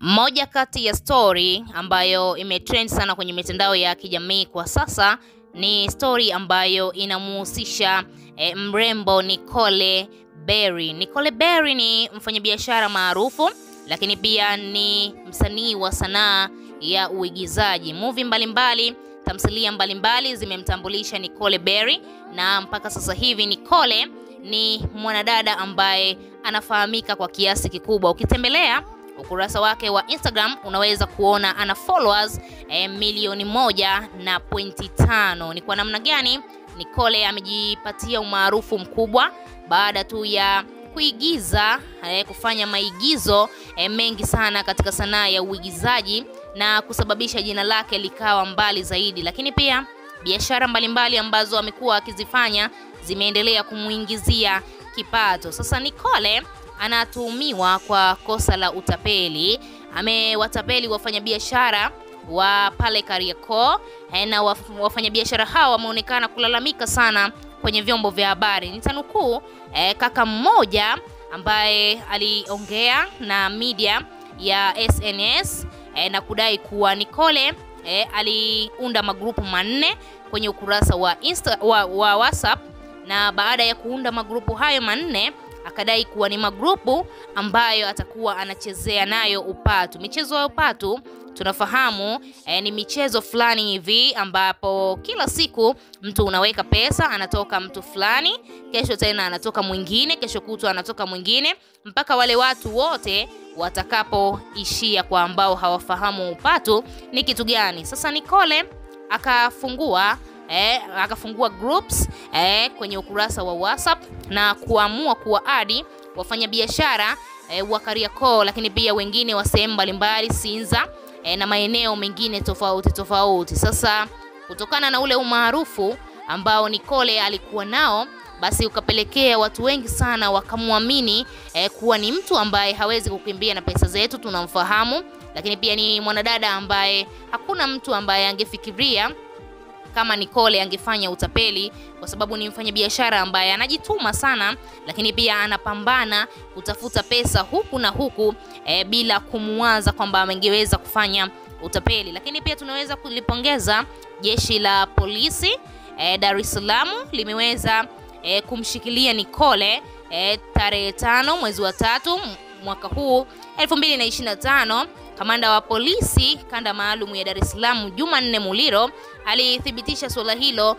Moja kati ya story ambayo imetrend sana kwenye mitandao ya kijamii kwa sasa ni story ambayo inamhusisha mrembo Nicole Berry. Nicole Berry ni mfanyabiashara maarufu, lakini pia ni msanii wa sanaa ya uigizaji. Movie mbalimbali, tamthilia mbalimbali zimemtambulisha Nicole Berry, na mpaka sasa hivi Nicole ni mwanadada ambaye anafahamika kwa kiasi kikubwa. Ukitembelea ukurasa wake wa Instagram unaweza kuona ana followers milioni 1.5. Ni kwa namna gani Nicole amejipatia umaarufu mkubwa baada tu ya kuigiza, kufanya maigizo mengi sana katika sanaa ya uigizaji na kusababisha jina lake likawa mbali zaidi. Lakini pia biashara mbalimbali ambazo amekuwa akizifanya zimeendelea kumuingizia kipato. Sasa Nicole anatuhumiwa kwa kosa la utapeli. Amewatapeli wafanyabiashara wa pale Kariakoo, na wafanyabiashara hao wameonekana kulalamika sana kwenye vyombo vya habari. Nitanukuu kaka mmoja ambaye aliongea na media ya SNS na kudai kuwa Nicole aliunda magrupu manne kwenye ukurasa wa WhatsApp, na baada ya kuunda magrupu hayo manne akadai kuwa ni magrupu ambayo atakuwa anachezea nayo upatu. Michezo ya upatu tunafahamu ni michezo fulani hivi ambapo kila siku mtu unaweka pesa, anatoka mtu fulani, kesho tena anatoka mwingine, kesho kutwa anatoka mwingine, mpaka wale watu wote watakapoishia. Kwa ambao hawafahamu upatu ni kitu gani, sasa Nicole akafungua groups kwenye ukurasa wa WhatsApp na kuamua kuwaadi wafanyabiashara wa Kariakoo, lakini pia wengine wa sehemu mbalimbali Sinza na maeneo mengine tofauti. Sasa kutokana na ule umaarufu ambao Nicole alikuwa nao, basi ukapelekea watu wengi sana wakamwamini kuwa ni mtu ambaye hawezi kukimbia na pesa zetu, tunamfahamu. Lakini pia ni mwanadada ambaye hakuna mtu ambaye angefikiria kama Nicole angefanya utapeli, kwa sababu ni mfanyabiashara ambaye anajituma sana, lakini pia anapambana kutafuta pesa huku na huku bila kumuwaza kwamba angeweza kufanya utapeli. Lakini pia tunaweza kulipongeza jeshi la polisi Dar es Salaam, limeweza kumshikilia Nicole tarehe 5 mwezi wa 3 mwaka huu 2025. Kamanda wa polisi kanda maalum ya Dar es Salaam Jumanne Muliro alithibitisha swala hilo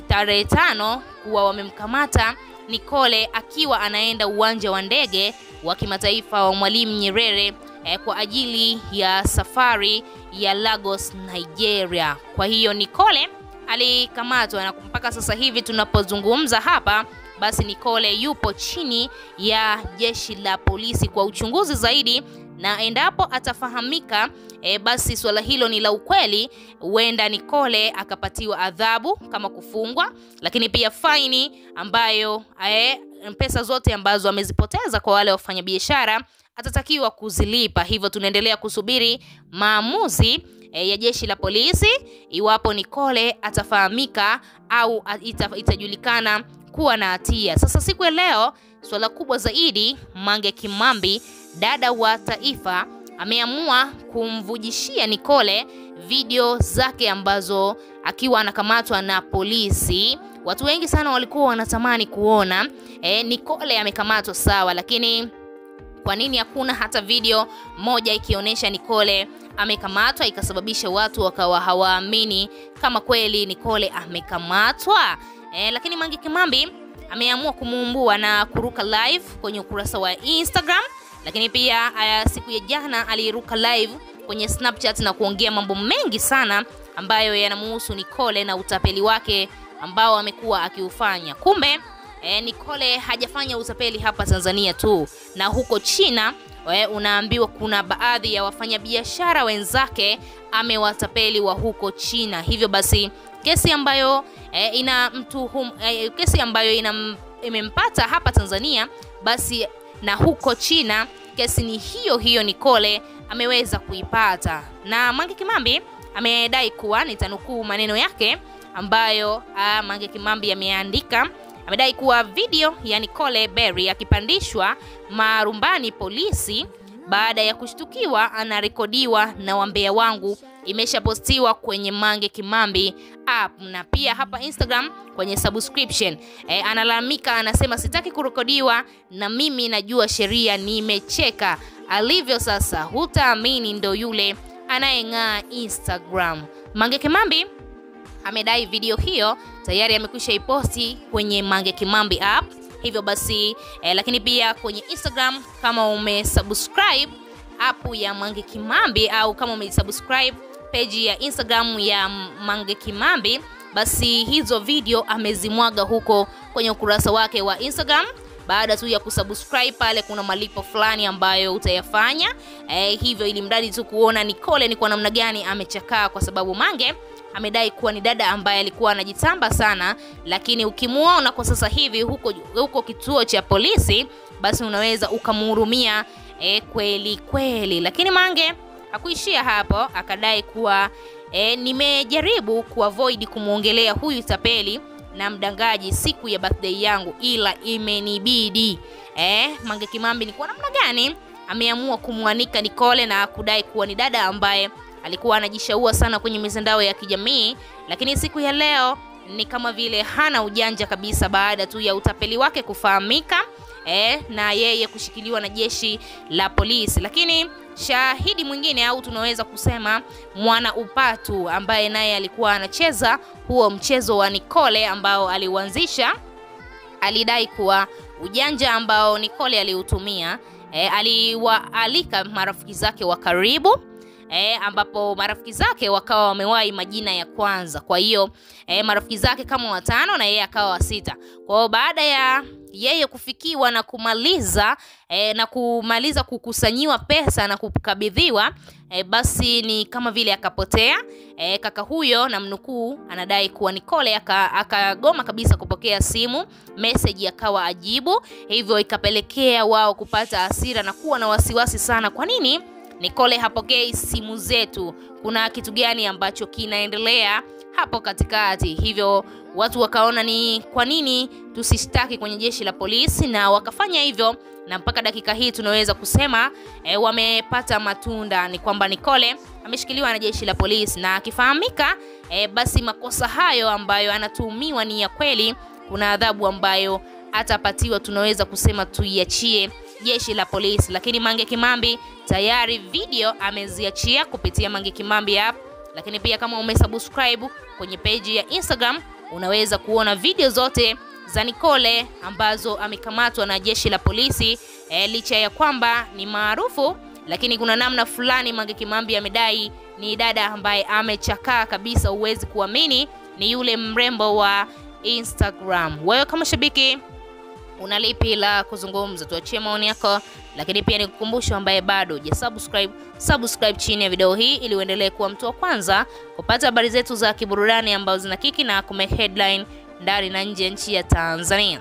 tarehe 5 kuwa wamemkamata Nicole akiwa anaenda uwanja wa ndege wa kimataifa wa Mwalimu Nyerere kwa ajili ya safari ya Lagos, Nigeria. Kwa hiyo Nicole alikamatwa, na mpaka sasa hivi tunapozungumza hapa, basi Nicole yupo chini ya jeshi la polisi kwa uchunguzi zaidi, na endapo atafahamika basi swala hilo ni la ukweli, huenda Nicole akapatiwa adhabu kama kufungwa, lakini pia faini ambayo pesa zote ambazo amezipoteza kwa wale wafanyabiashara atatakiwa kuzilipa. Hivyo tunaendelea kusubiri maamuzi ya jeshi la polisi iwapo Nicole atafahamika au itajulikana kuwa na hatia. Sasa siku ya leo swala kubwa zaidi, Mange Kimambi, dada wa taifa, ameamua kumvujishia Nicole video zake ambazo akiwa anakamatwa na polisi. Watu wengi sana walikuwa wanatamani kuona Nicole amekamatwa, sawa, lakini kwa nini hakuna hata video moja ikionyesha Nicole amekamatwa, ikasababisha watu wakawa hawaamini kama kweli Nicole amekamatwa? Lakini Mange Kimambi ameamua kumuumbua na kuruka live kwenye ukurasa wa Instagram, lakini pia siku ya jana aliruka live kwenye Snapchat na kuongea mambo mengi sana ambayo yanamhusu Nicole na utapeli wake ambao amekuwa akiufanya. Kumbe Nicole hajafanya utapeli hapa Tanzania tu, na huko China unaambiwa kuna baadhi ya wafanyabiashara wenzake amewatapeli wa huko China. Hivyo basi kesi ambayo imempata hapa Tanzania, basi na huko China kesi ni hiyo Nicole ameweza kuipata. Na Mange Kimambi amedai kuwa, nitanukuu maneno yake ambayo Mange Kimambi ameandika, amedai kuwa video ya Nicole Berry akipandishwa marumbani polisi baada ya kushtukiwa anarekodiwa na wambea wangu, imeshapostiwa kwenye Mange Kimambi app na pia hapa Instagram kwenye subscription. Analalamika, anasema sitaki kurekodiwa na mimi najua sheria, nimecheka. Alivyo sasa hutaamini, ndo yule anayeng'aa Instagram. Mange Kimambi amedai video hiyo tayari amekwisha iposti kwenye Mange Kimambi app. Hivyo basi lakini pia kwenye Instagram, kama umesubscribe app ya Mange Kimambi au kama umesubscribe page ya Instagram ya Mange Kimambi, basi hizo video amezimwaga huko kwenye ukurasa wake wa Instagram. Baada tu ya kusubscribe pale kuna malipo fulani ambayo utayafanya. Hivyo ili mradi tu kuona Nicole ni kwa namna gani amechakaa, kwa sababu Mange amedai kuwa ni dada ambaye alikuwa anajitamba sana, lakini ukimuona kwa sasa hivi huko kituo cha polisi, basi unaweza ukamhurumia kweli kweli. Lakini Mange hakuishia hapo, akadai kuwa nimejaribu kuavoid kumuongelea huyu tapeli na mdangaji siku ya birthday yangu, ila imenibidi. Mange Kimambi ni kwa namna gani ameamua kumwanika Nicole na kudai kuwa ni dada ambaye alikuwa anajishaua sana kwenye mitandao ya kijamii, lakini siku ya leo ni kama vile hana ujanja kabisa baada tu ya utapeli wake kufahamika na yeye kushikiliwa na jeshi la polisi. Lakini shahidi mwingine au tunaweza kusema mwana upatu ambaye naye alikuwa anacheza huo mchezo wa Nicole ambao aliuanzisha, alidai kuwa ujanja ambao Nicole aliutumia, aliwaalika marafiki zake wa karibu, ambapo marafiki zake wakawa wamewahi majina ya kwanza. Kwa hiyo marafiki zake kama 5 na yeye akawa 6. Kwa hiyo baada ya yeye kufikiwa na kumaliza kukusanyiwa pesa na kukabidhiwa, basi ni kama vile akapotea. Kaka huyo na mnukuu anadai kuwa Nicole akagoma kabisa kupokea simu, message akawa ajibu. Hivyo ikapelekea wao kupata hasira na kuwa na wasiwasi sana. Kwa nini Nicole hapokei simu zetu? Kuna kitu gani ambacho kinaendelea hapo katikati? Hivyo watu wakaona ni kwa nini tusishtaki kwenye jeshi la polisi, na wakafanya hivyo, na mpaka dakika hii tunaweza kusema wamepata matunda. Ni kwamba Nicole ameshikiliwa na jeshi la polisi, na akifahamika basi makosa hayo ambayo anatuhumiwa ni ya kweli, kuna adhabu ambayo atapatiwa, tunaweza kusema tuiachie jeshi la polisi. Lakini Mange Kimambi tayari video ameziachia kupitia Mange Kimambi app. Lakini pia kama umesubscribe kwenye page ya Instagram, unaweza kuona video zote za Nicole ambazo amekamatwa na jeshi la polisi. Licha ya kwamba ni maarufu, lakini kuna namna fulani Mange Kimambi amedai ni dada ambaye amechakaa kabisa, uwezi kuamini ni yule mrembo wa Instagram. Wewe kama shabiki unalipi la kuzungumza? Tuachie maoni yako. Lakini pia nikukumbusha ambaye bado subscribe chini ya video hii ili uendelee kuwa mtu wa kwanza kupata habari zetu za kiburudani ambazo zinakiki na kumake headline ndani na nje ya nchi ya Tanzania.